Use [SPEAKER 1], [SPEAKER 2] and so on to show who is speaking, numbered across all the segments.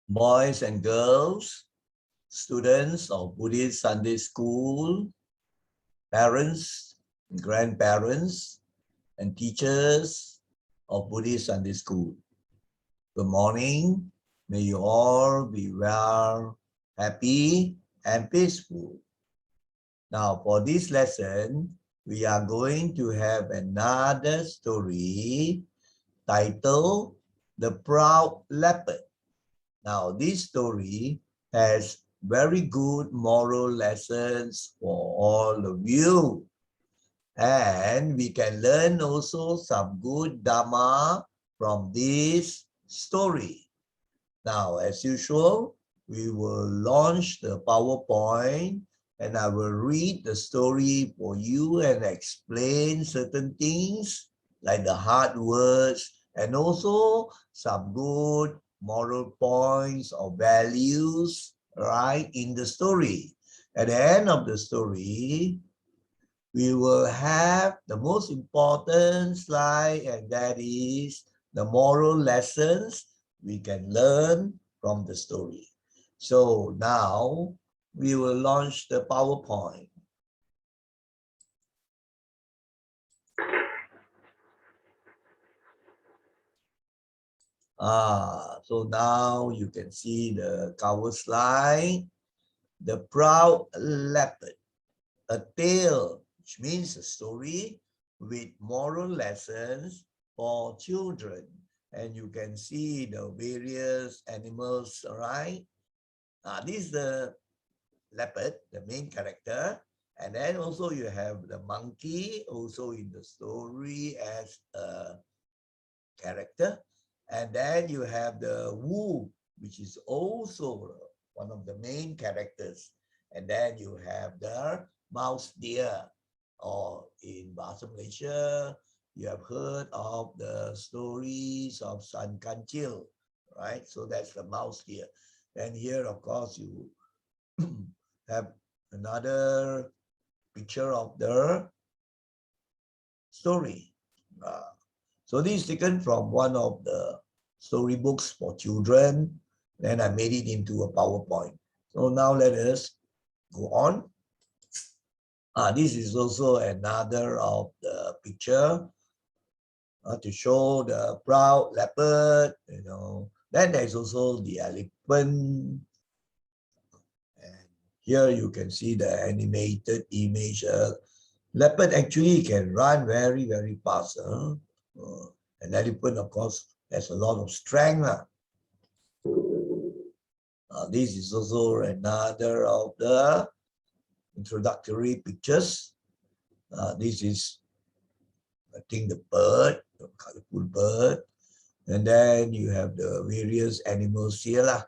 [SPEAKER 1] boys and girls, students of Buddhist Sunday School, parents, grandparents, and teachers of Buddhist Sunday School. Good morning. May you all be well, happy, and peaceful. Now, for this lesson, we are going to have another story titled The Proud Leopard. Now, this story has very good moral lessons for all of you. And we can learn also some good Dharma from this story. Now, as usual, we will launch the PowerPoint and I will read the story for you and explain certain things like the hard words and also some good moral points or values, right, in the story. At the end of the story, we will have the most important slide, and that is the moral lessons we can learn from the story. So now we will launch the PowerPoint. So now you can see the cover slide. The Proud Leopard, a tale, which means a story with moral lessons for children. And you can see the various animals, right? This is the leopard, the main character. And then also you have the monkey also in the story as a character. And then you have the wolf, which is also one of the main characters. And then you have the mouse deer, or in Bahasa Malaysia, you have heard of the stories of San Kancil, right? So that's the mouse deer. And here, of course, you have another picture of the story. So this is taken from one of the storybooks for children. Then I made it into a PowerPoint. So now let us go on. This is also another of the picture to show the proud leopard, you know. Then there's also the elephant. And here you can see the animated image. Leopard actually can run very, very fast. An elephant, of course, has a lot of strength. This is also another of the introductory pictures. This is, I think, the bird, the colorful bird. And then you have the various animals here.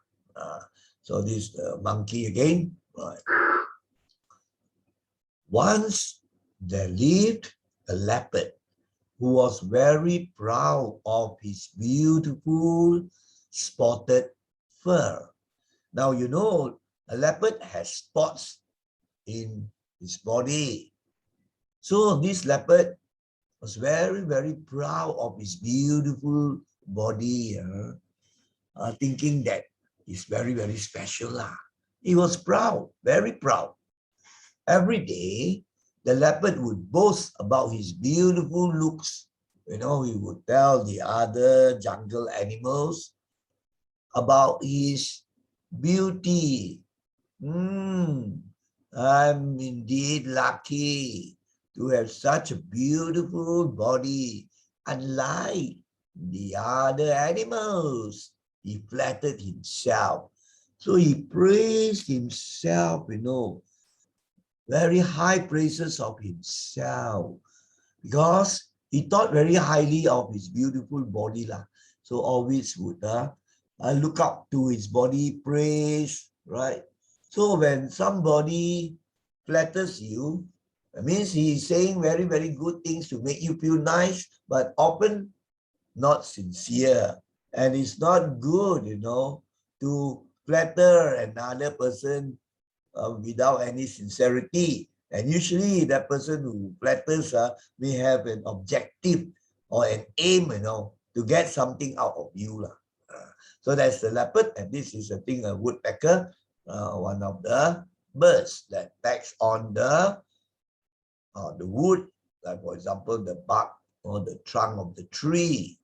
[SPEAKER 1] So this is the monkey again. Right. Once there lived a leopard who was very proud of his beautiful spotted fur. Now, you know, a leopard has spots in his body. So this leopard was very, very proud of his beautiful body, thinking that he's very, very special. He was proud, very proud. Every day, the leopard would boast about his beautiful looks. You know, he would tell the other jungle animals about his beauty. I'm indeed lucky to have such a beautiful body, unlike the other animals. He flattered himself. So he praised himself, you know, very high praises of himself, because he thought very highly of his beautiful body. So always would look up to his body, praise, right? So when somebody flatters you, that means he's saying very, very good things to make you feel nice, but often not sincere. And it's not good, you know, to flatter another person without any sincerity. And usually that person who flatters may have an objective or an aim, you know, to get something out of you. So that's the leopard, and this is a thing, a woodpecker, one of the birds that pecks on the wood, like for example, the bark or the trunk of the tree.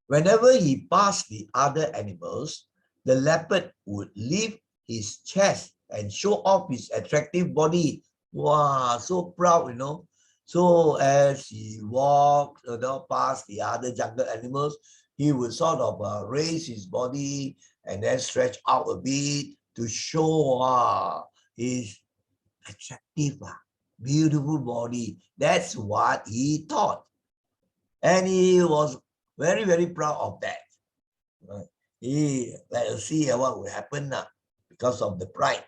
[SPEAKER 1] Whenever he passed the other animals, the leopard would lift his chest and show off his attractive body. Wow, so proud, you know. So as he walked past the other jungle animals, he would sort of raise his body and then stretch out a bit to show his attractive, beautiful body. That's what he thought. And he was very, very proud of that. Let's see what will happen now because of the pride.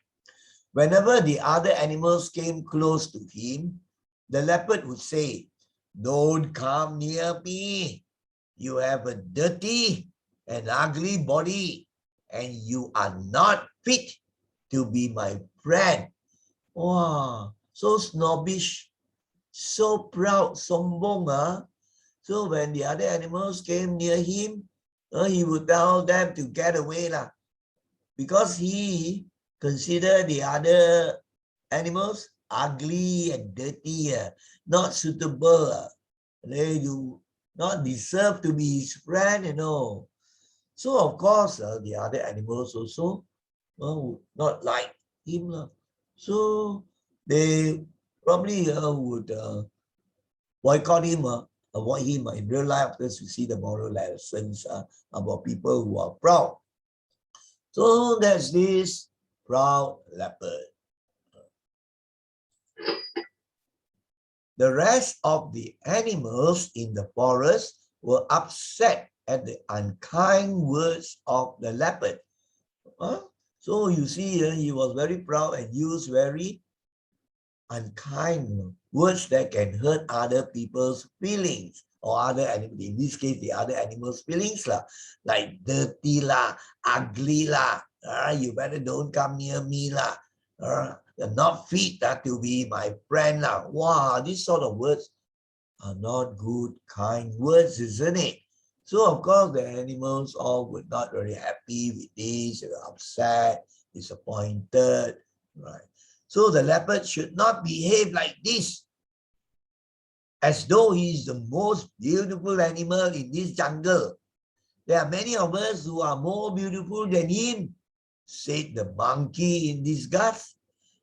[SPEAKER 1] Whenever the other animals came close to him, the leopard would say, "Don't come near me. You have a dirty and ugly body, and you are not fit to be my friend." Wow, so snobbish, so proud, sombong. So when the other animals came near him, he would tell them to get away because he considered the other animals ugly and dirty, not suitable. They do not deserve to be his friend, you know. So of course, the other animals also would not like him. So they probably would boycott him, avoid him in real life, because we see the moral lessons about people who are proud. So there's this proud leopard. The rest of the animals in the forest were upset at the unkind words of the leopard. So you see, he was very proud and used very unkind words that can hurt other people's feelings, or other animals, in this case, the other animals' feelings, like dirty, ugly, you better don't come near me, you're not fit to be my friend. Wow, these sort of words are not good, kind words, isn't it? So of course, the animals all were not very happy with this. They were upset, disappointed, right? So the leopard should not behave like this, as though he is the most beautiful animal in this jungle. There are many of us who are more beautiful than him, said the monkey in disgust.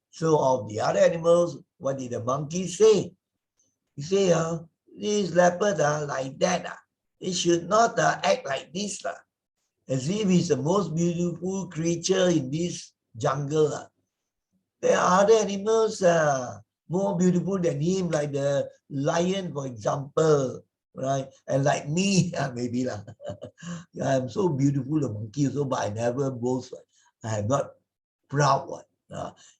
[SPEAKER 1] So of the other animals, what did the monkey say? He said, this leopard like that, he should not act like this, as if he's the most beautiful creature in this jungle. There are other animals more beautiful than him, like the lion, for example, right? And like me, maybe I'm so beautiful, the monkey also, but I never boast. I am not proud one.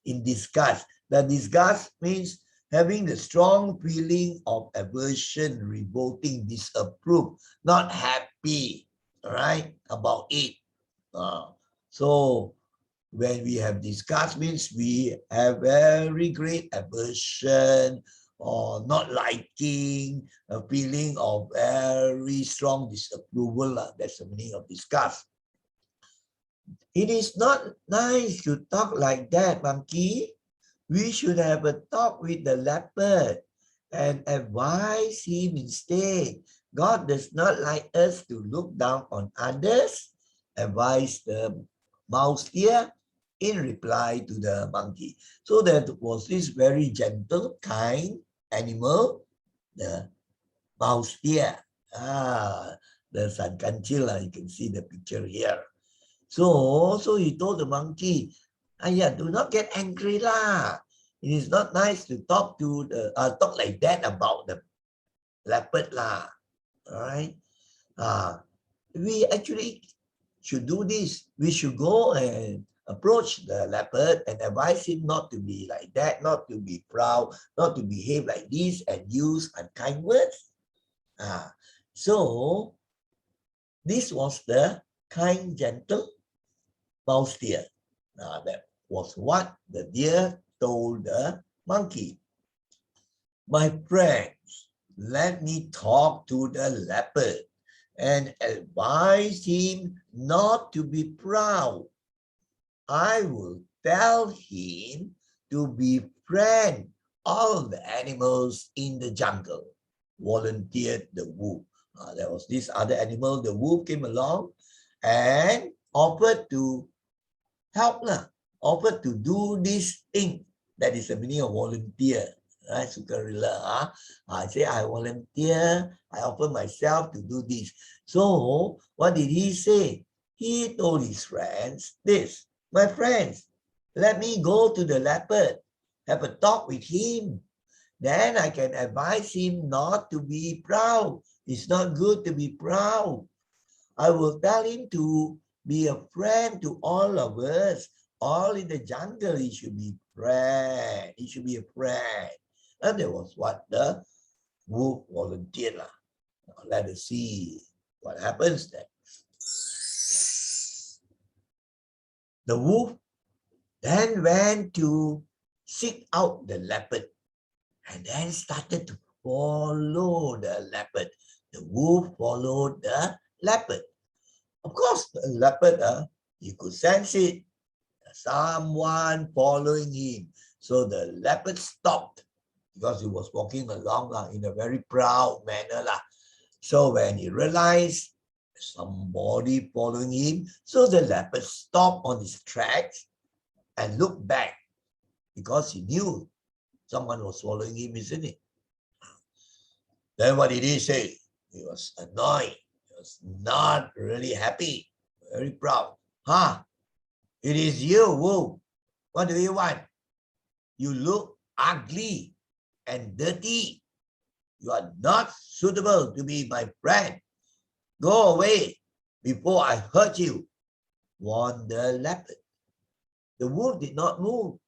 [SPEAKER 1] In disgust. The disgust means having the strong feeling of aversion, revolting, disapprove, not happy, right, about it. So when we have disgust, means we have very great aversion or not liking, a feeling of very strong disapproval. That's the meaning of disgust. It is not nice to talk like that, monkey. We should have a talk with the leopard and advise him instead. God does not like us to look down on others, advised the mouse deer in reply to the monkey. So that was this very gentle, kind animal, the mouse deer. The San Kancil, you can see the picture here. So he told the monkey, do not get angry lah. It is not nice to talk like that about the leopard lah. All right. We actually should do this. We should go and approach the leopard and advise him not to be like that, not to be proud, not to behave like this and use unkind words. So this was the kind, gentle mouse deer. That was what the deer told the monkey. My friends, let me talk to the leopard and advised him not to be proud. I will tell him to befriend all the animals in the jungle, volunteered the wolf. There was this other animal, the wolf came along and offered to help, offered to do this thing. That is the meaning of volunteer. Right? Sukarela. I say, I volunteer, I offer myself to do this. So, what did he say? He told his friends this, my friends, let me go to the leopard, have a talk with him. Then I can advise him not to be proud. It's not good to be proud. I will tell him to be a friend to all of us. All in the jungle, he should be friend. He should be a friend. And that was what the wolf volunteered. Now let us see what happens then. The wolf then went to seek out the leopard and then started to follow the leopard. The wolf followed the leopard. Of course, the leopard, you could sense it. Someone following him. So the leopard stopped because he was walking along in a very proud manner. So when he realized somebody following him, so the leopard stopped on his tracks and looked back because he knew someone was following him, isn't it? Then what did he say? He was annoyed. He was not really happy, very proud. It is you, wolf. What do you want? You look ugly and dirty. You are not suitable to be my friend. Go away before I hurt you, warned the leopard. The wolf did not move,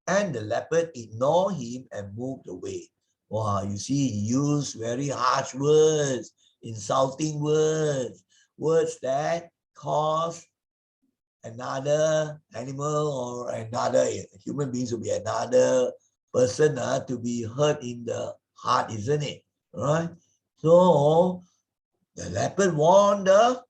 [SPEAKER 1] and the leopard ignored him and moved away. Wow, you see, he used very harsh words, insulting words, words that cause another animal or another human beings will be another person to be hurt in the heart, isn't it? Right? So the leopard warned the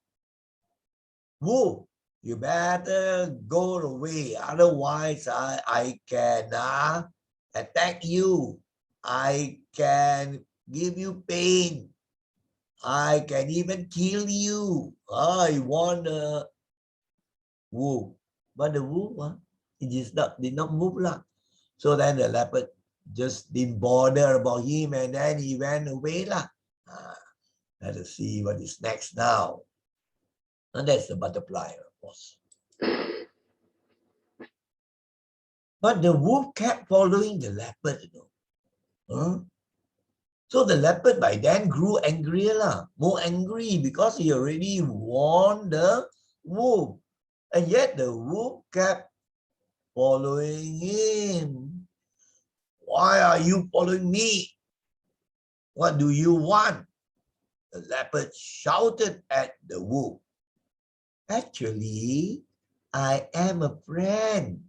[SPEAKER 1] wolf, you better go away, otherwise I can attack you. I can give you pain. I can even kill you. I warned the wolf. But the wolf, it did not move. So then the leopard just didn't bother about him and then he went away. Let us see what is next now. And that's the butterfly, of course. But the wolf kept following the leopard, So the leopard by then grew angrier, more angry because he already warned the wolf. And yet the wolf kept following him. Why are you following me? What do you want? The leopard shouted at the wolf. Actually, I am a friend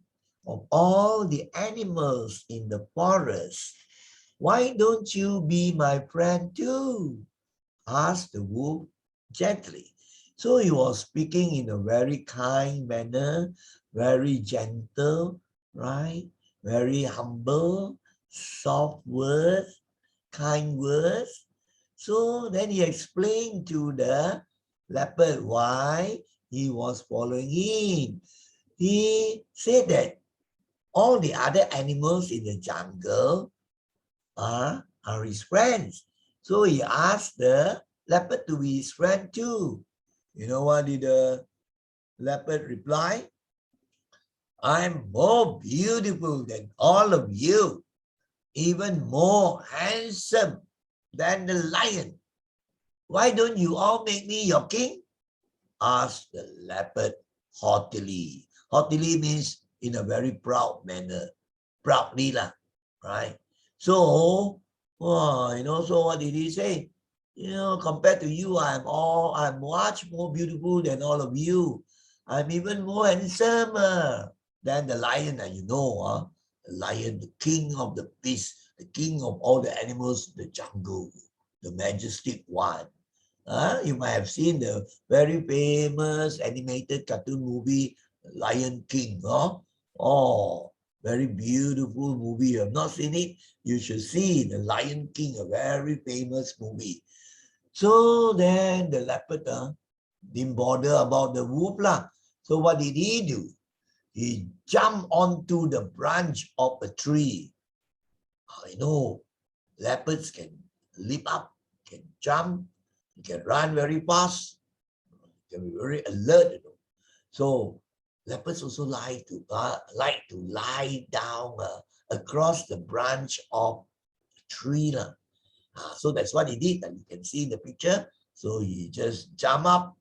[SPEAKER 1] of all the animals in the forest. Why don't you be my friend too? Asked the wolf gently. So he was speaking in a very kind manner, very gentle, right? Very humble, soft words, kind words. So then he explained to the leopard why he was following him. He said that all the other animals in the jungle are his friends. So he asked the leopard to be his friend too. You know what did the leopard reply? I'm more beautiful than all of you, even more handsome than the lion. Why don't you all make me your king? Asked the leopard haughtily. Haughtily means in a very proud manner. Proudly, right? So, so what did he say? Compared to you, I'm much more beautiful than all of you. I'm even more handsomer than the lion, the lion, the king of the beasts, the king of all the animals in the jungle, the majestic one. You might have seen the very famous animated cartoon movie, Lion King. Oh, very beautiful movie. You have not seen it? You should see the Lion King, a very famous movie. So then the leopard didn't bother about the wolf lah. So what did he do? He jumped onto the branch of a tree. I know leopards can leap up, can jump, can run very fast, can be very alert. So leopards also like to lie down across the branch of a tree lah. So that's what he did, and you can see in the picture. So he just jumped up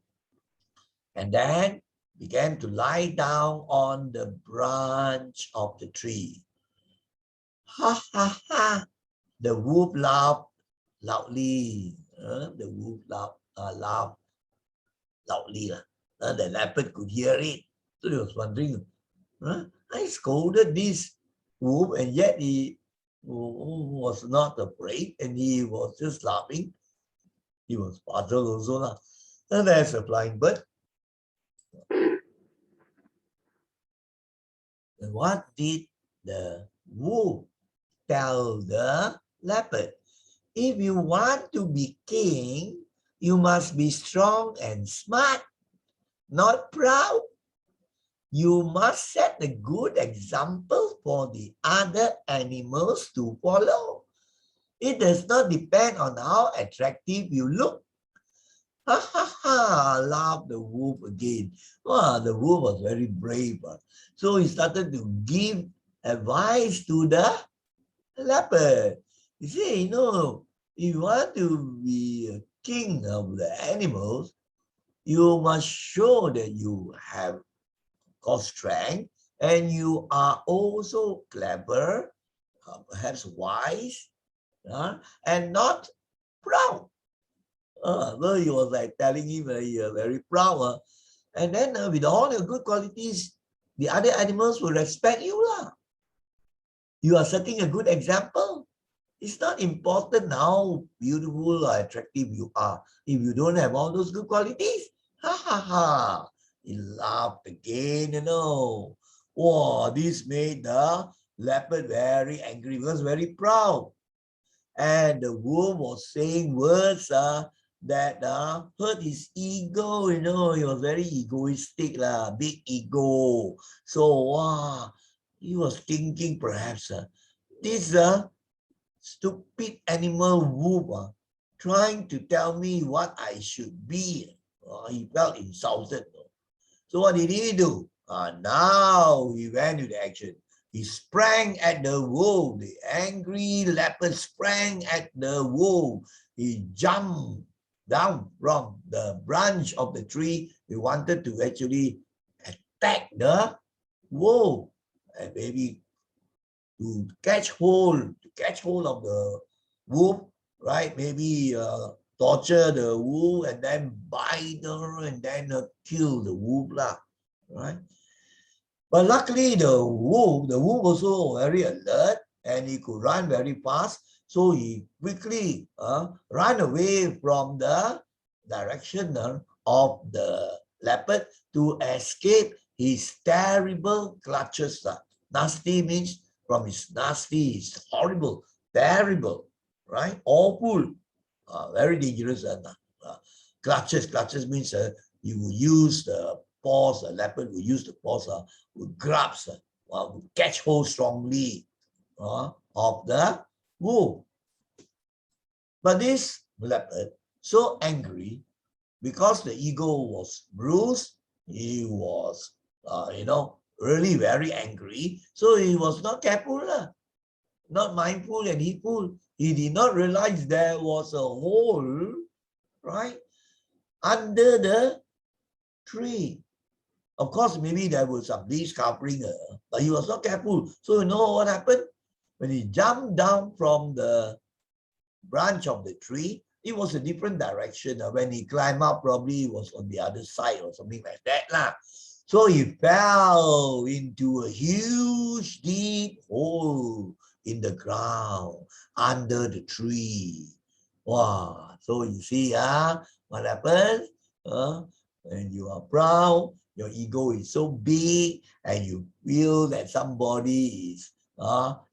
[SPEAKER 1] and then began to lie down on the branch of the tree. Ha ha ha! The wolf laughed loudly. The wolf laughed loudly. The leopard could hear it. So he was wondering, I scolded this wolf and yet he was not afraid and he was just laughing. He was puzzled also. And there's a flying bird. And what did the wolf tell the leopard? If you want to be king, you must be strong and smart, not proud. You must set a good example for the other animals to follow. It does not depend on how attractive you look. Ha ha ha, laughed the wolf again. The wolf was very brave. So he started to give advice to the leopard. He said, if you want to be a king of the animals, you must show that you have got strength and you are also clever, perhaps wise, and not proud. So he was like telling him very proud. And then with all your good qualities, the other animals will respect you. You are setting a good example. It's not important how beautiful or attractive you are. If you don't have all those good qualities, ha ha ha. He laughed again, Wow, this made the leopard very angry because very proud. And the wolf was saying words that hurt his ego, he was very egoistic, big ego. So he was thinking perhaps this stupid animal wolf trying to tell me what I should be. He felt insulted. So what did he do? Now he went to the action. He sprang at the wolf. The angry leopard sprang at the wolf. He jumped down from the branch of the tree. He wanted to actually attack the wolf and maybe to catch hold of the wolf, right? Maybe torture the wolf and then bite her and then kill the wolf, right? But luckily the wolf also very alert and he could run very fast. So he quickly ran away from the direction of the leopard to escape his terrible clutches. Nasty means from his nasty, his horrible, terrible, right? Awful, very dangerous. Clutches. Clutches means you will use the paws, the leopard will use the paws, will grasp, will catch hold strongly of the wolf. But this leopard, so angry, because the ego was bruised, he was, really very angry. So he was not careful, not mindful and heedful. He did not realize there was a hole, right, under the tree. Of course, maybe there was some leaves covering her, but he was not careful. So you know what happened? When he jumped down from the branch of the tree, it was a different direction. When he climbed up, probably it was on the other side or something like that. So he fell into a huge, deep hole in the ground under the tree. Wow. So you see, What happens? When you are proud, your ego is so big, and you feel that somebody is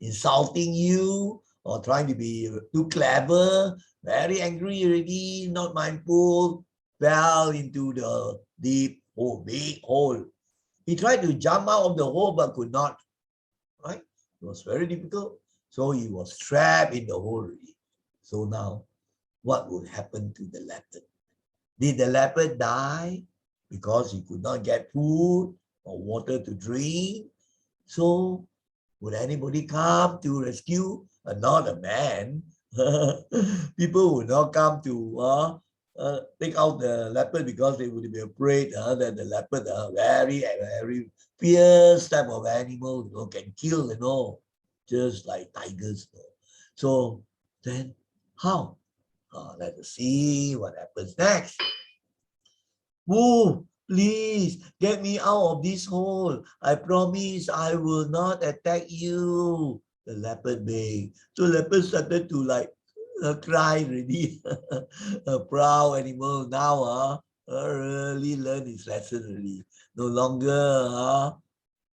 [SPEAKER 1] insulting you or trying to be too clever, very angry already, not mindful, fell into the deep hole, big hole. He tried to jump out of the hole but could not. Right? It was very difficult. So he was trapped in the hole already. So now, what would happen to the leopard? Did the leopard die because he could not get food or water to drink? So would anybody come to rescue? Not a man. People would not come to take out the leopard because they would be afraid that the leopard are very fierce type of animal, can kill, just like tigers. So then how? Let us see what happens next. Woo, please get me out of this hole. I promise I will not attack you. The leopard begged. So leopard started to cry already. A proud animal now really learned his lesson already. No longer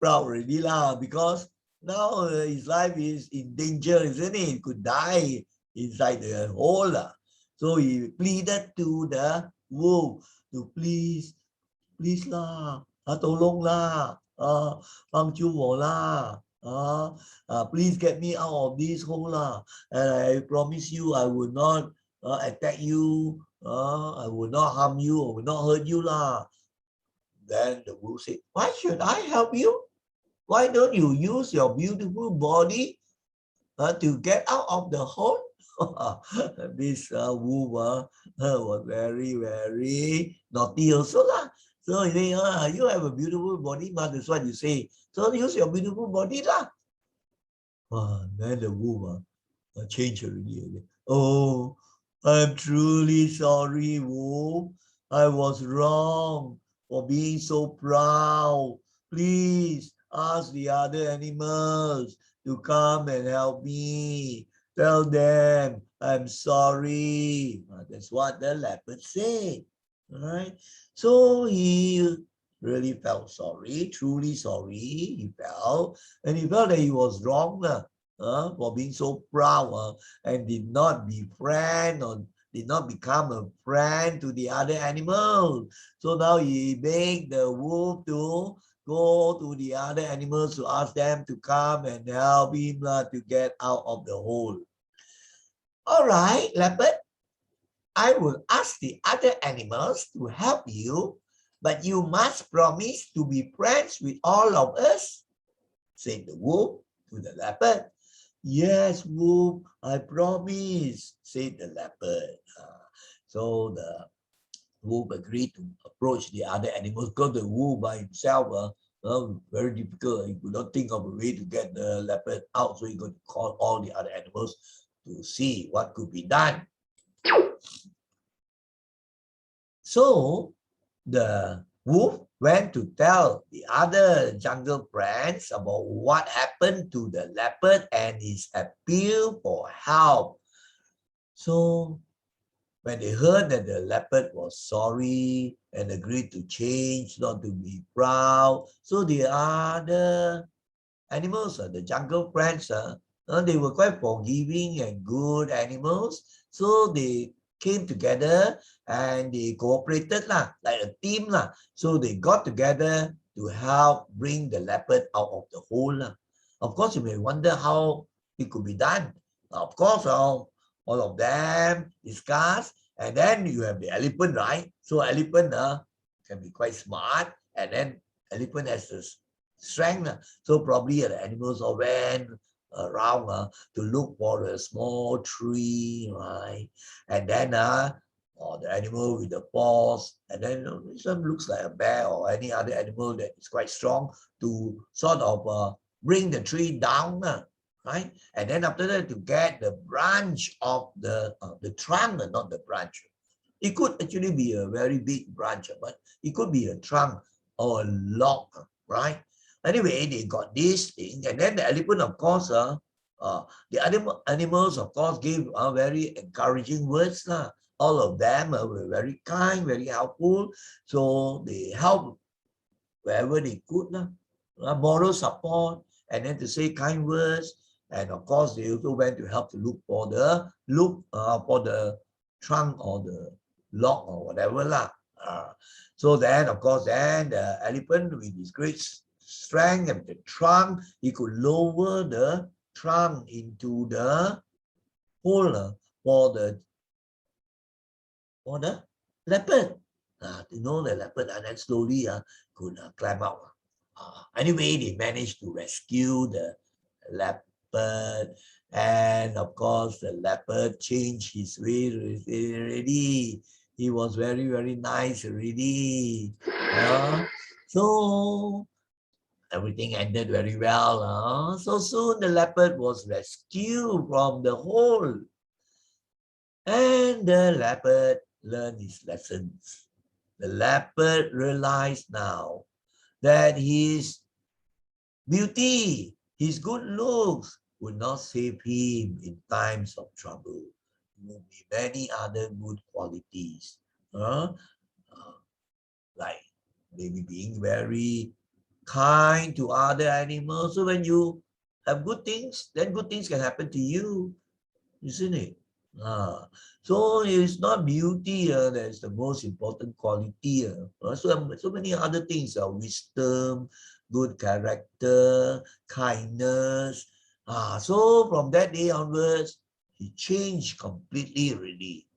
[SPEAKER 1] proud already lah, because now his life is in danger, isn't it? He could die inside the hole. So he pleaded to the wolf to please lah, tolong lah, 帮助我啦, please get me out of this hole lah, and I promise you I will not attack you, I will not harm you, I will not hurt you lah. Then the wolf said, why should I help you? Why don't you use your beautiful body to get out of the hole? This wolf was very naughty also lah. So he say, you have a beautiful body, that's what you say. So use your beautiful body lah. Then the wolf changed already. Oh, I'm truly sorry, wolf. I was wrong for being so proud. Please ask the other animals to come and help me. Tell them I'm sorry. That's what the leopard said. All right. So he really felt sorry, truly sorry. He felt, and he felt that he was wrong for being so proud and did not befriend or did not become a friend to the other animals. So now he begged the wolf to go to the other animals to ask them to come and help him to get out of the hole. All right, leopard, I will ask the other animals to help you, but you must promise to be friends with all of us, said the wolf to the leopard. Yes, wolf, I promise, said the leopard. So the wolf agreed to approach the other animals, because the wolf by himself very difficult. He could not think of a way to get the leopard out, so he got to call all the other animals to see what could be done. So the wolf went to tell the other jungle friends about what happened to the leopard and his appeal for help. So when they heard that the leopard was sorry and agreed to change, not to be proud, so the other animals, the jungle friends, they were quite forgiving and good animals. So they came together and they cooperated like a team. So they got together to help bring the leopard out of the hole. Of course, you may wonder how it could be done. Of course, all of them discuss, and then you have the elephant, right? So elephant can be quite smart, and then elephant has the strength. So probably the animals all went around to look for a small tree, right? And then the animal with the paws, and then some looks like a bear or any other animal that is quite strong to sort of bring the tree down, right? And then after that, to get the branch of the trunk, not the branch. It could actually be a very big branch, but it could be a trunk or a log, right? Anyway, they got this thing, and then the elephant, of course, the animals, of course, gave very encouraging words. all of them were very kind, very helpful. So they helped wherever they could, moral support, and then to say kind words. And of course, they also went to help to look for the trunk or the lock or whatever lah. So then, of course, then the elephant with his great strength and the trunk, he could lower the trunk into the hole for the leopard. To know the leopard, and then slowly could climb out. Anyway, they managed to rescue the leopard, and of course, the leopard changed his way already. He was very, very nice already. So everything ended very well. So soon the leopard was rescued from the hole, and the leopard learned his lessons. The leopard realized now that his beauty, his good looks would not save him in times of trouble. There will be many other good qualities, like maybe being very kind to other animals. So when you have good things, then good things can happen to you, isn't it? So it's not beauty that's the most important quality. So many other things, wisdom, good character, kindness. So from that day onwards, he changed completely already.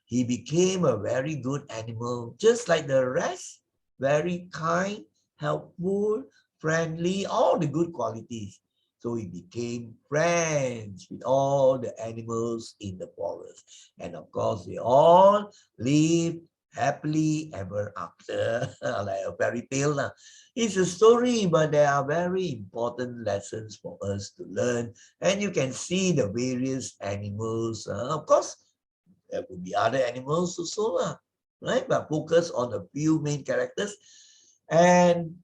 [SPEAKER 1] He became a very good animal, just like the rest, very kind, helpful, friendly, all the good qualities. So he became friends with all the animals in the forest. And of course, they all lived happily ever after, like a fairy tale. It's a story, but there are very important lessons for us to learn. And you can see the various animals. Of course, there will be other animals also, right? But focus on a few main characters. And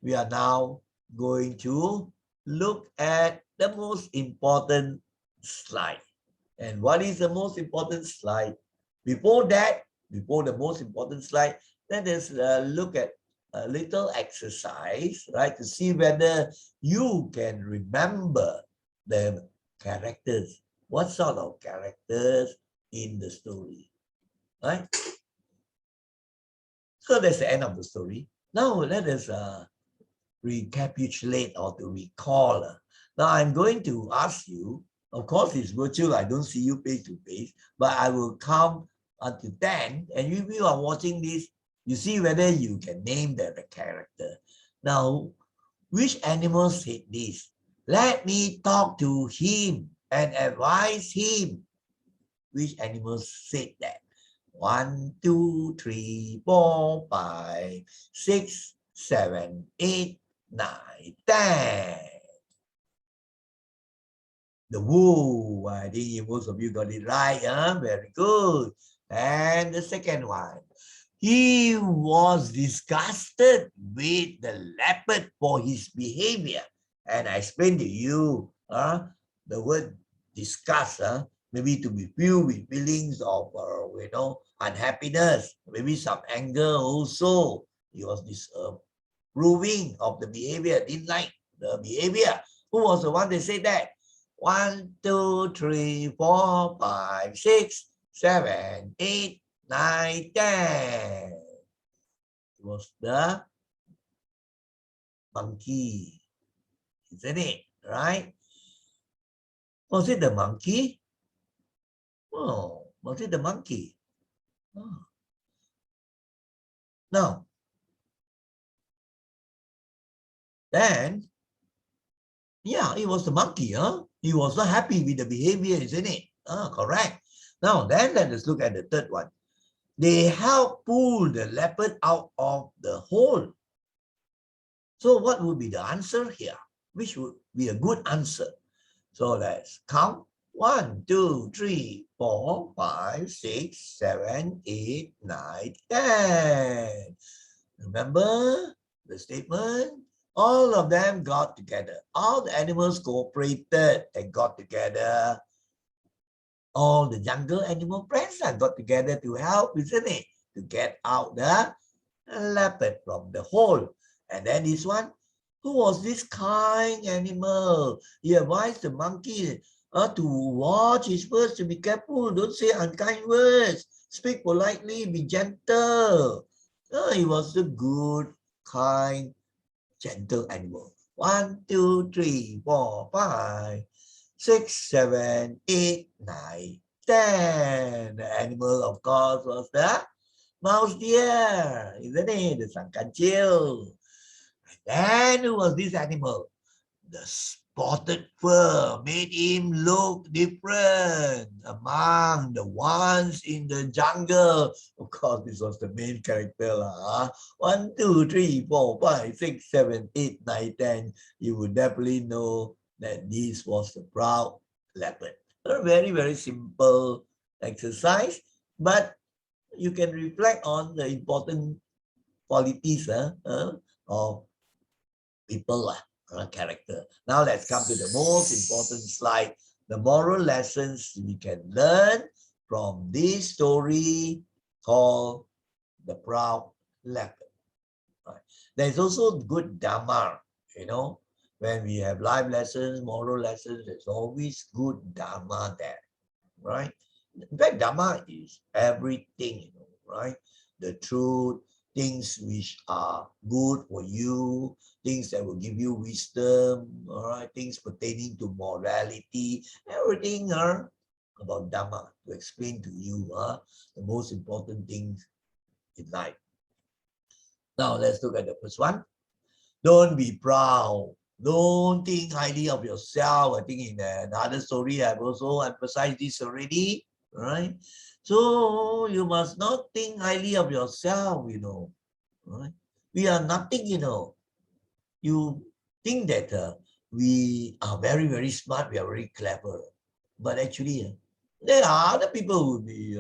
[SPEAKER 1] we are now going to look at the most important slide. And what is the most important slide? Before that, before the most important slide, let us look at a little exercise, right? To see whether you can remember the characters. What sort of characters in the story, right? So that's the end of the story. Now let us recapitulate or to recall. Now I'm going to ask you, of course it's virtual, I don't see you face to face, but I will count until 10, and if you are watching this, you see whether you can name the character. Now, which animal said this? Let me talk to him and advise him. Which animal said that? 1, 2, 3, 4, 5, 6, 7, 8, 9, 10. The wolf. I think most of you got it right. Very good. And the second one. He was disgusted with the leopard for his behavior. And I explained to you the word disgust, maybe to be filled with feelings of unhappiness, maybe some anger also. He was disapproving of the behavior, didn't like the behavior. Who was the one that said that? 1, 2, 3, 4, 5, 6, 7, 8, 9, 10. It was the monkey, isn't it? Right? Was it the monkey? Oh, was it the monkey? Oh. No. Then, yeah, it was the monkey, He was not happy with the behavior, isn't it? Correct. Now, then let us look at the third one. They helped pull the leopard out of the hole. So what would be the answer here? Which would be a good answer? So let's count. 1, 2, 3, 4, 5, 6, 7, 8, 9, 10. Remember the statement? All of them got together. All the animals cooperated and got together. all the jungle animal friends got together to help, isn't it? To get out the leopard from the hole. And then this one, who was this kind animal? He advised the monkey to watch his words, to be careful, don't say unkind words, speak politely, be gentle. He was a good, kind, gentle animal. 1, 2, 3, 4, 5, 6, 7, 8, 9, 10. The animal, of course, was the mouse deer, isn't it? The sang kancil. And then who was this animal? The spotted fur made him look different among the ones in the jungle. Of course, this was the main character. 1, 2, 3, 4, 5, 6, 7, 8, 9, 10. You would definitely know that this was the proud leopard. A very, very simple exercise, but you can reflect on the important qualities of people, character. Now let's come to the most important slide, the moral lessons we can learn from this story called The Proud Leopard. Right. There's also good Dhamma, when we have life lessons, moral lessons, there's always good Dhamma there, right? In fact, Dhamma is everything, right? The truth, things which are good for you, things that will give you wisdom, all right, things pertaining to morality, everything about Dhamma to explain to you the most important things in life. Now let's look at the first one. Don't be proud. Don't think highly of yourself. I think in another story I've also emphasized this already, right? So you must not think highly of yourself, right? We are nothing, You think that we are very, very smart, we are very clever. But actually, there are other people who will be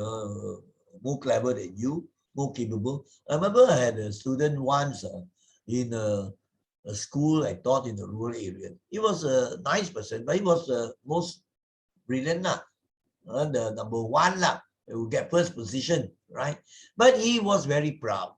[SPEAKER 1] more clever than you, more capable. I remember I had a student once in a school I taught in a rural area. He was a nice person, but he was the most brilliant, the number one, who get first position, right? But he was very proud,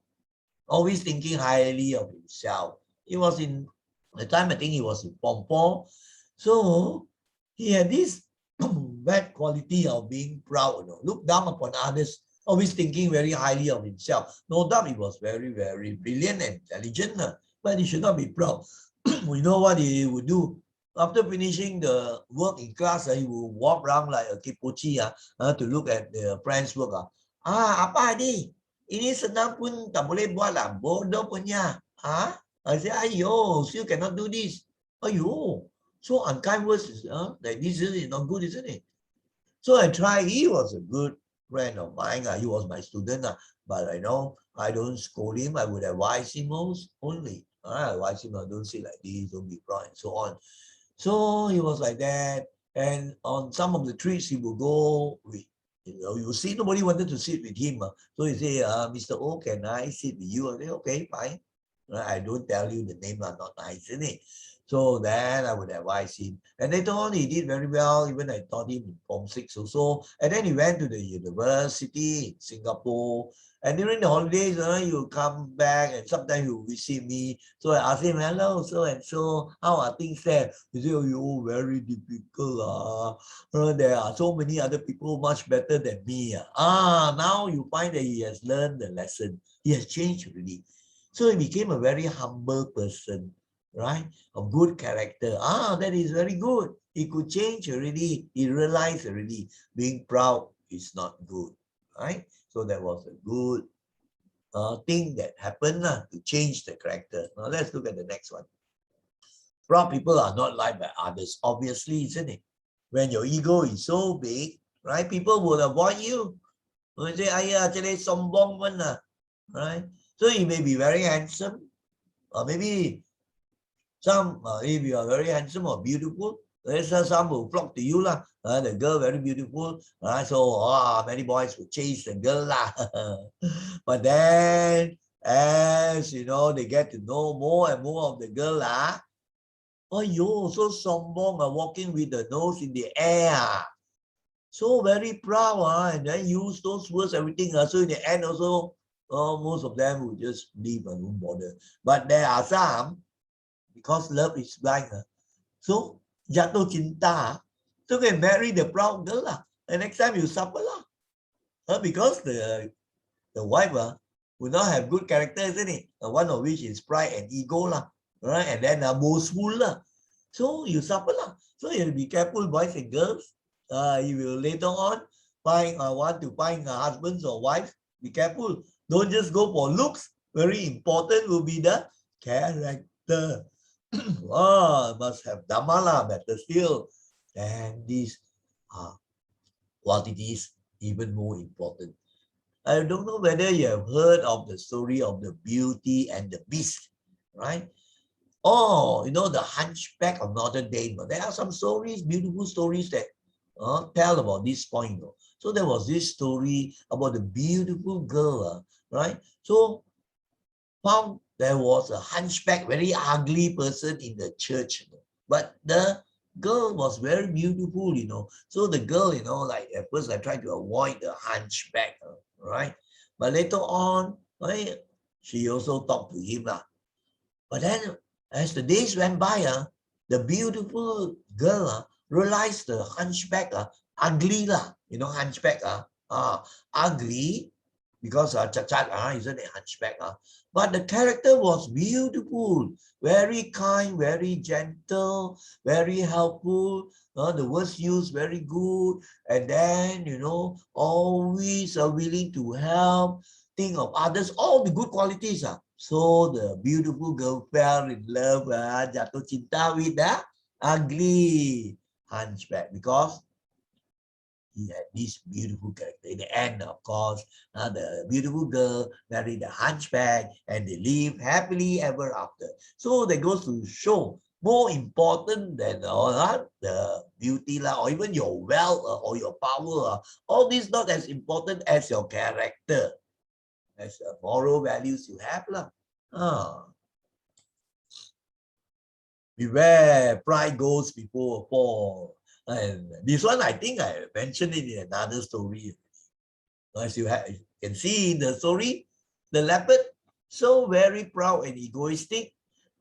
[SPEAKER 1] always thinking highly of himself. He was in the time, I think he was in Form 4. So he had this bad quality of being proud, look down upon others, always thinking very highly of himself. No doubt he was very, very brilliant and intelligent, but he should not be proud. We know what he would do. After finishing the work in class, he will walk around like a kipochi to look at the friend's work. Apa ni? Ini senang pun tak boleh buat lah. Bodoh punya. I say, ayo, still cannot do this. Ayo, so unkind words, like this is not good, isn't it? So I tried. He was a good friend of mine. He was my student, but I don't scold him. I would advise him only. I advise him, don't say like this, don't be proud, and so on. So he was like that. And on some of the trips, he will go with, you see, nobody wanted to sit with him. So he say, Mr. O, can I sit with you? I say, okay, fine. I don't tell you the name, not nice, isn't it? So then I would advise him. And later on, he did very well. Even I taught him in Form 6 or so. And then he went to the university in Singapore. And during the holidays, he will come back and sometimes he will visit me. So I asked him, hello, so and so, how are things there? He said, oh, very difficult. There are so many other people much better than me. Now you find that he has learned the lesson. He has changed really. So he became a very humble person, right? Of good character. That is very good. He could change already. He realized already being proud is not good, right? So that was a good thing that happened to change the character. Now let's look at the next one. Proud people are not liked by others, obviously, isn't it? When your ego is so big, right? People will avoid you. They say, actually, sombong man, right? So you may be very handsome, or maybe if you are very handsome or beautiful, there's some will flock to you lah. The girl very beautiful, so many boys will chase the girl lah. But then, as they get to know more and more of the girl lah, oh, you so sombong, walking with the nose in the air. So very proud, and then use those words, everything. So in the end also, most of them will just leave and won't bother. But there are some, because love is blind, so jatuh cinta, so can marry the proud girl lah. And next time you suffer lah. Because the wife will not have good character, isn't it? One of which is pride and ego lah, right? And then boastful lah. So you suffer lah. So you have to be careful, boys and girls. You will later on want to find husbands or wives. Be careful. Don't just go for looks. Very important will be the character. Must have Dhamma lah, better still. And these qualities even more important. I don't know whether you have heard of the story of the Beauty and the Beast, right? Oh, you know, the Hunchback of Notre Dame. There are some stories, beautiful stories that tell about this point. So there was this story about the beautiful girl, right? So found there was a hunchback, very ugly person in the church, but the girl was very beautiful, So the girl, like at first I tried to avoid the hunchback, right? But later on, right, she also talked to him. But then as the days went by, the beautiful girl realized the hunchback ugly, hunchback ugly, because cacat isn't a hunchback. But the character was beautiful, very kind, very gentle, very helpful. The words used very good, and then always willing to help, think of others, all the good qualities. So the beautiful girl fell in love, jatuh cinta with the ugly hunchback, because he had this beautiful character. In the end, of course, the beautiful girl married the hunchback and they live happily ever after. So that goes to show, more important than the beauty or even your wealth or your power, all this not as important as your character, as the moral values you have. Beware, pride goes before a fall. And this one, I think I mentioned it in another story. As you can see in the story, the leopard, so very proud and egoistic,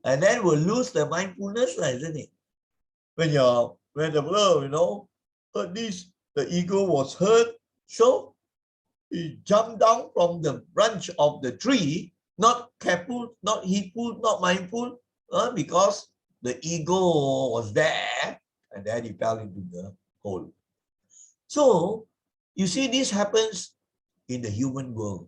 [SPEAKER 1] and then will lose the mindfulness, isn't it? When the world, hurt this, the ego was hurt, so he jumped down from the branch of the tree, not careful, not heedful, not mindful, because the ego was there, and then he fell into the hole. So you see, this happens in the human world.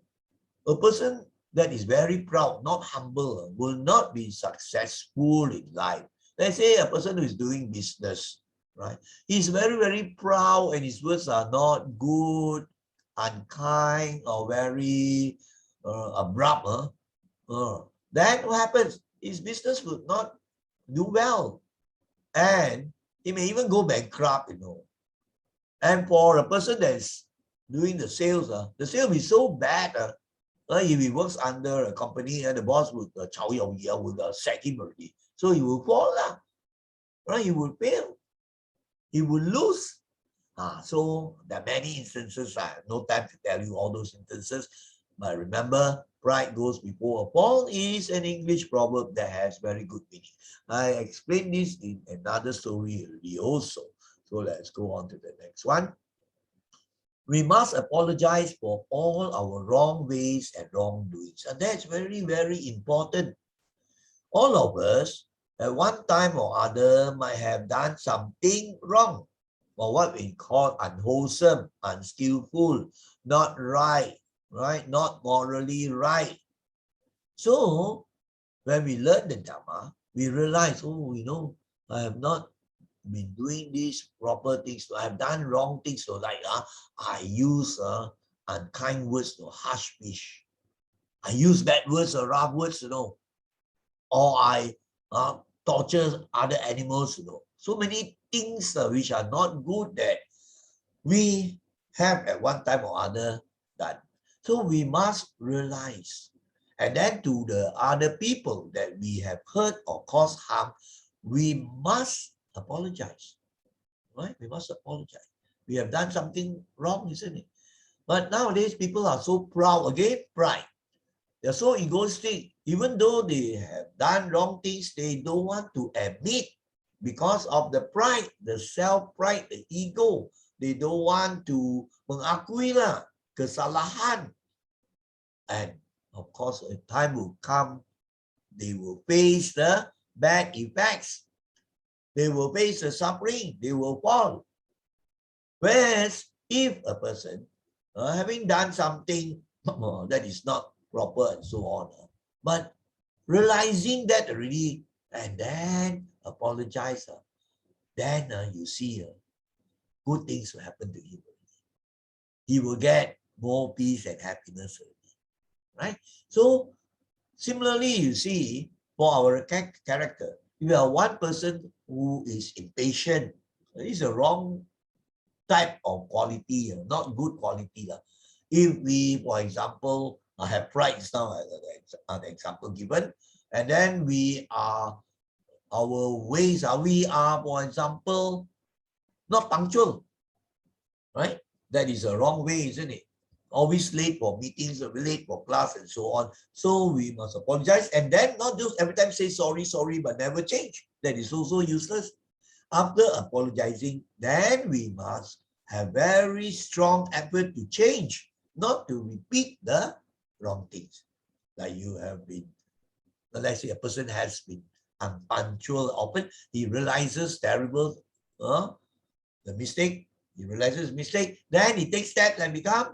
[SPEAKER 1] A person that is very proud, not humble, will not be successful in life. Let's say a person who is doing business, right? He's very, very proud and his words are not good, unkind, or very abrupt. Then what happens? His business will not do well. And he may even go bankrupt, And for a person that's doing the sales, the sale will be so bad. If he works under a company, the boss would would sack him already. So he will fall, right? He will fail. He will lose. So there are many instances. I have no time to tell you all those instances. But remember, pride goes before a fall is an English proverb that has very good meaning. I explained this in another story already also. So let's go on to the next one. We must apologize for all our wrong ways and wrongdoings. And that's very, very important. All of us, at one time or other, might have done something wrong, or what we call unwholesome, unskillful, not right, not morally right. So when we learn the Dhamma, we realize, I have not been doing these proper things. I have done wrong things. So like I use unkind words, harsh speech. I use bad words or rough words, or I torture other animals, So many things which are not good that we have at one time or other done. So we must realize. And then to the other people that we have hurt or caused harm, we must apologize, right? We must apologize. we have done something wrong, isn't it? But nowadays, people are so proud. Again, pride. They're so egoistic. Even though they have done wrong things, they don't want to admit because of the pride, the self-pride, the ego. They don't want to mengakui lah kesalahan. And of course, a time will come, they will face the bad effects. They will face the suffering. They will fall. Whereas if a person having done something that is not proper and so on, but realizing that already and then apologize, then you see good things will happen to him. He will get more peace and happiness already, right? So similarly, you see, for our character, if you are one person who is impatient, it is a wrong type of quality, not good quality. If we, for example, have pride, is now an example given, and then we are, our ways are, we are, for example, not punctual, right? That is a wrong way, isn't it? Always late for meetings, late for class, and so on. So we must apologize, and then not just every time say sorry, sorry, but never change. That is also useless. After apologizing, then we must have very strong effort to change, not to repeat the wrong things. Like you have been, let's say a person has been unpunctual often, he realizes terrible, the mistake, he realizes mistake, then he takes steps and becomes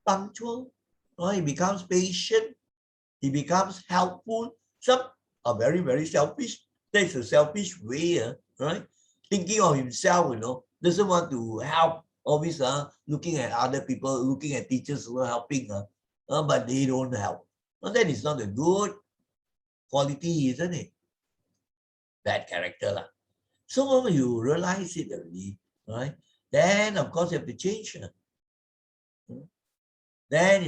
[SPEAKER 1] punctual, he becomes patient, he becomes helpful. Some are very, very selfish. That's a selfish way, right? Thinking of himself, doesn't want to help, always looking at other people, looking at teachers who are helping, but they don't help. Well, that is not a good quality, isn't it? Bad character. So when you realize it already, right? Then of course you have to change. Then,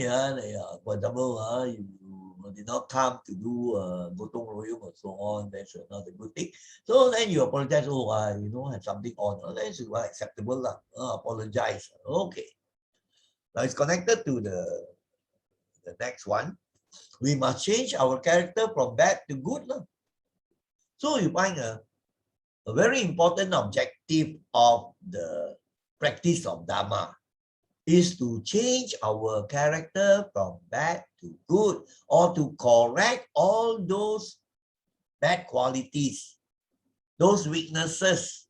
[SPEAKER 1] for example, you did not come to do gotong royong or so on, that's not a good thing. So then you apologize, have something on, that's acceptable, apologize, okay. Now it's connected to the next one. We must change our character from bad to good. So you find a very important objective of the practice of Dharma is to change our character from bad to good, or to correct all those bad qualities, those weaknesses,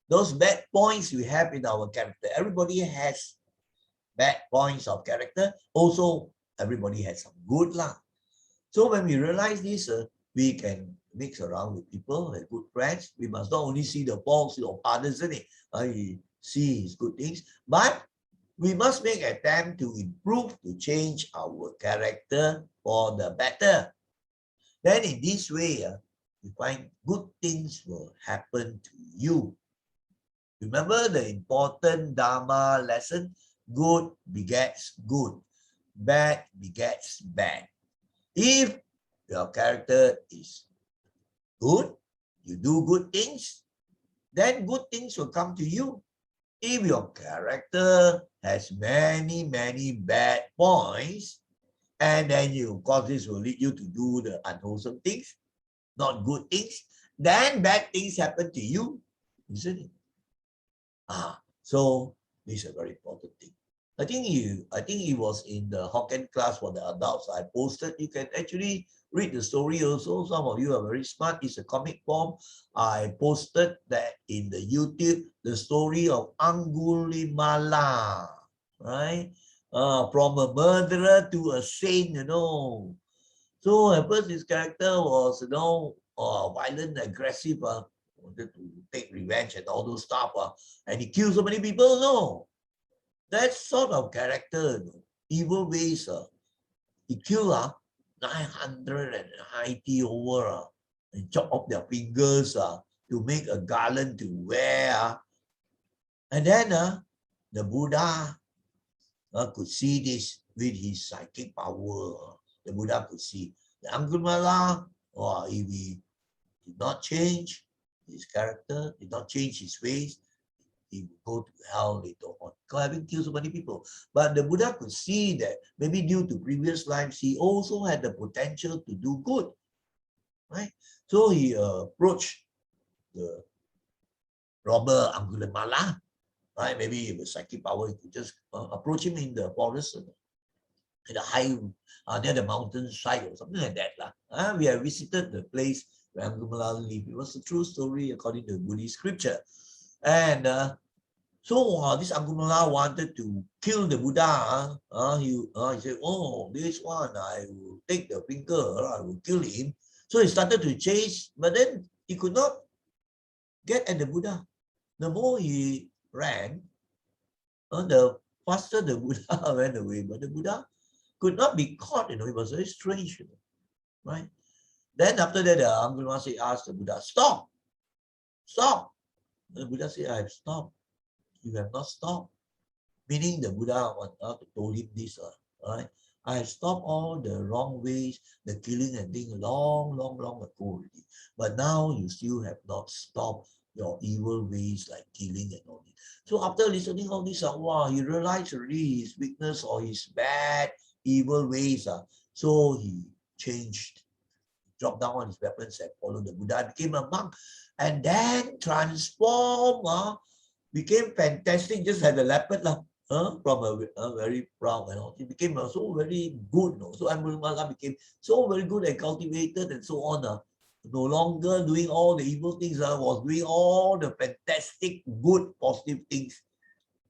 [SPEAKER 1] those bad points we have in our character. Everybody has bad points of character. Also, everybody has some good lah. So when we realize this, we can mix around with people, with good friends. We must not only see the faults of others, see his good things, but we must make an attempt to improve, to change our character for the better. Then in this way, we find good things will happen to you. Remember the important Dharma lesson, good begets good, bad begets bad. If your character is good, you do good things, then good things will come to you. If your character has many, many bad points, and then of course, this will lead you to do the unwholesome things, not good things, then bad things happen to you, isn't it? So this is a very important thing. I think it was in the Hokkien class for the adults I posted. You can actually read the story also. Some of you are very smart. It's a comic form. I posted that in the YouTube, the story of Angulimala, right? From a murderer to a saint, So at first his character was, violent, aggressive, wanted to take revenge and all those stuff, and he killed so many people, no. That sort of character, evil ways, he killed 990 over, and chop off their fingers to make a garland to wear. And then the Buddha could see this with his psychic power. The Buddha could see the Angulimala, if he did not change his character, did not change his ways, he would go to hell later on, because having killed so many people. But the Buddha could see that maybe due to previous lives, he also had the potential to do good, right? So he approached the robber Angulimala, right? Maybe with psychic power, he could just approach him in the forest, at the high, near the mountain side or something like that. We have visited the place where Angulimala lived. It was a true story according to Buddhist scripture. And so this Angulimala wanted to kill the Buddha. He said, oh, this one, I will take the finger, I will kill him. So he started to chase, but then he could not get at the Buddha. The more he ran, the faster the Buddha went away. But the Buddha could not be caught, it was very strange, right? Then after that, the Angulimala asked the Buddha, stop, stop. The Buddha said, I have stopped. You have not stopped. Meaning the Buddha told him this, right? I have stopped all the wrong ways, the killing and thing long ago already. But now you still have not stopped your evil ways like killing and all this. So after listening all this, wow, he realized already his weakness or his bad, evil ways. So he changed, dropped down on his weapons and followed the Buddha, became a monk, and then transformed, became fantastic, just like the leopard from a very proud and all. He became so very good. So Angulimala became so very good and cultivated and so on. No longer doing all the evil things, was doing all the fantastic, good, positive things.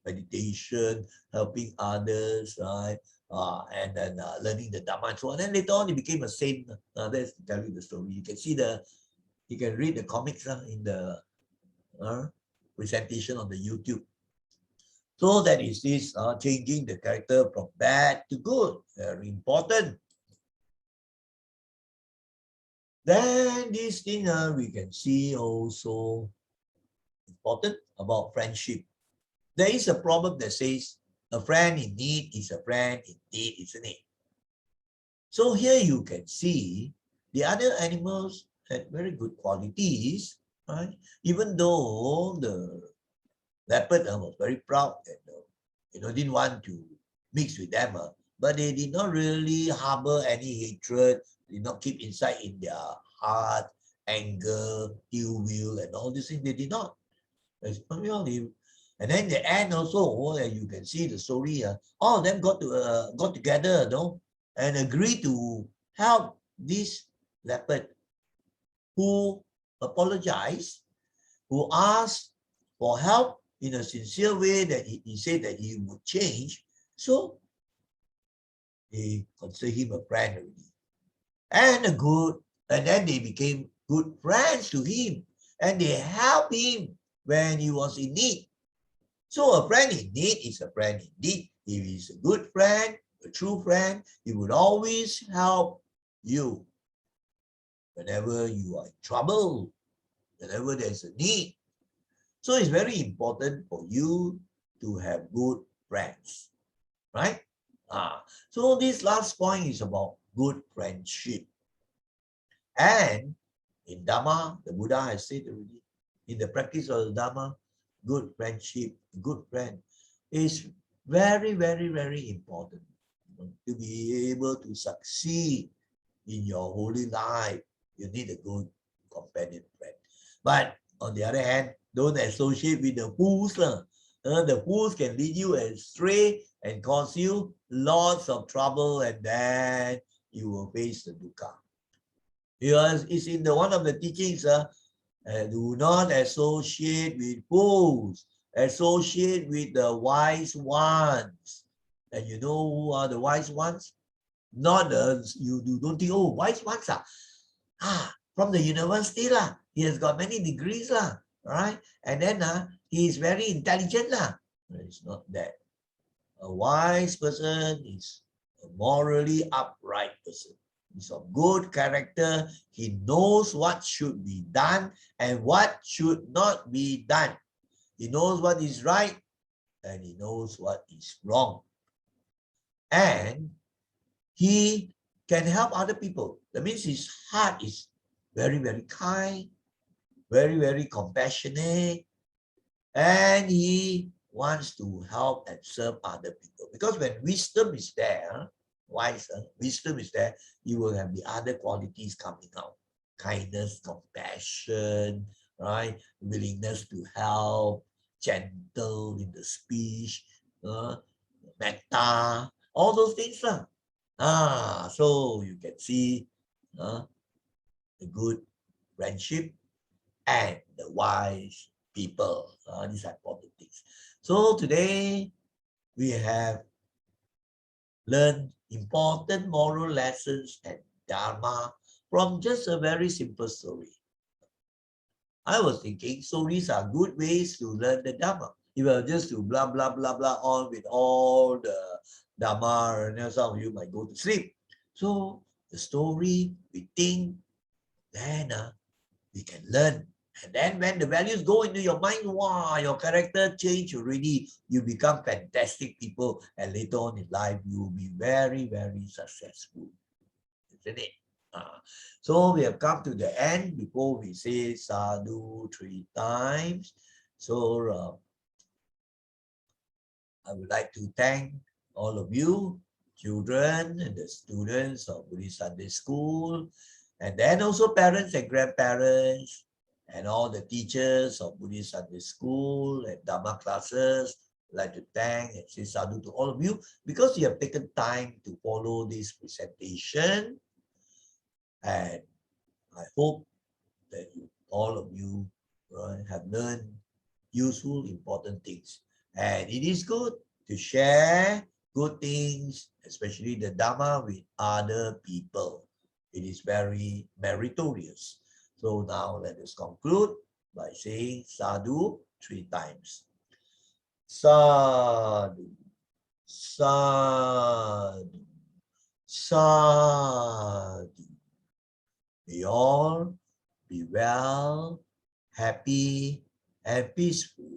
[SPEAKER 1] Meditation, helping others, right? And then learning the Dhamma and so on. And later on, he became a saint. That's to tell you the story. You can see you can read the comics in the presentation on the YouTube. So that is this changing the character from bad to good. Very important. Then this thing we can see also important about friendship. There is a proverb that says, a friend in need is a friend indeed, isn't it? So here you can see the other animals had very good qualities, right? Even though the leopard was very proud and didn't want to mix with them, but they did not really harbor any hatred, did not keep inside in their heart anger, ill will, and all these things. They did not. And then the end also, you can see the story. All of them got together, and agreed to help this leopard, who apologized, who asked for help in a sincere way, that he said that he would change. So they consider him a friend already, and then they became good friends to him, and they helped him when he was in need. So a friend in need is a friend indeed. If he's a good friend, a true friend, he would always help you whenever you are in trouble, whenever there's a need. So it's very important for you to have good friends, right? So this last point is about good friendship. And in Dhamma, the Buddha has said already, in the practice of the Dhamma, good friendship, good friend is very, very, very important to be able to succeed in your holy life. You need a good companion friend. But on the other hand, don't associate with the fools. The fools can lead you astray and cause you lots of trouble, and then you will face the dukkha. Because it's in one of the teachings, do not associate with fools, associate with the wise ones. And you know who are the wise ones? Not you don't think, oh, wise ones from the university he has got many degrees right? And then he is very intelligent It's not that. A wise person is a morally upright person. He's of good character. He knows what should be done and what should not be done. He knows what is right and he knows what is wrong. And he can help other people. That means his heart is very, very kind, very, very compassionate, And he wants to help and serve other people. Because when wisdom is there, wisdom is there, you will have the other qualities coming out. Kindness, compassion, right? Willingness to help, gentle in the speech, metta, all those things. So you can see the good friendship and the wise people. These are important things. So today we have learned important moral lessons and Dharma from just a very simple story. I was thinking stories are good ways to learn the Dharma. If I just to blah, blah, blah, blah on with all the Dharma, and some of you might go to sleep. So the story, we think, then we can learn. And then when the values go into your mind, wow, your character change already. You become fantastic people. And later on in life, you will be very, very successful. Isn't it? So we have come to the end before we say sadhu 3 times. So I would like to thank all of you, children and the students of Buddhist Sunday School, and then also parents and grandparents, and all the teachers of Buddhist Sunday School and Dhamma classes. I'd like to thank and say sadhu to all of you because you have taken time to follow this presentation. And I hope that all of you have learned useful, important things. And it is good to share good things, especially the Dhamma, with other people. It is very meritorious. So now let us conclude by saying sadhu 3 times. Sadhu, sadhu, sadhu. May all be well, happy, and peaceful.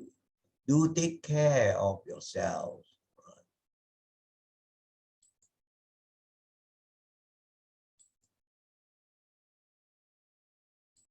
[SPEAKER 1] Do take care of yourselves.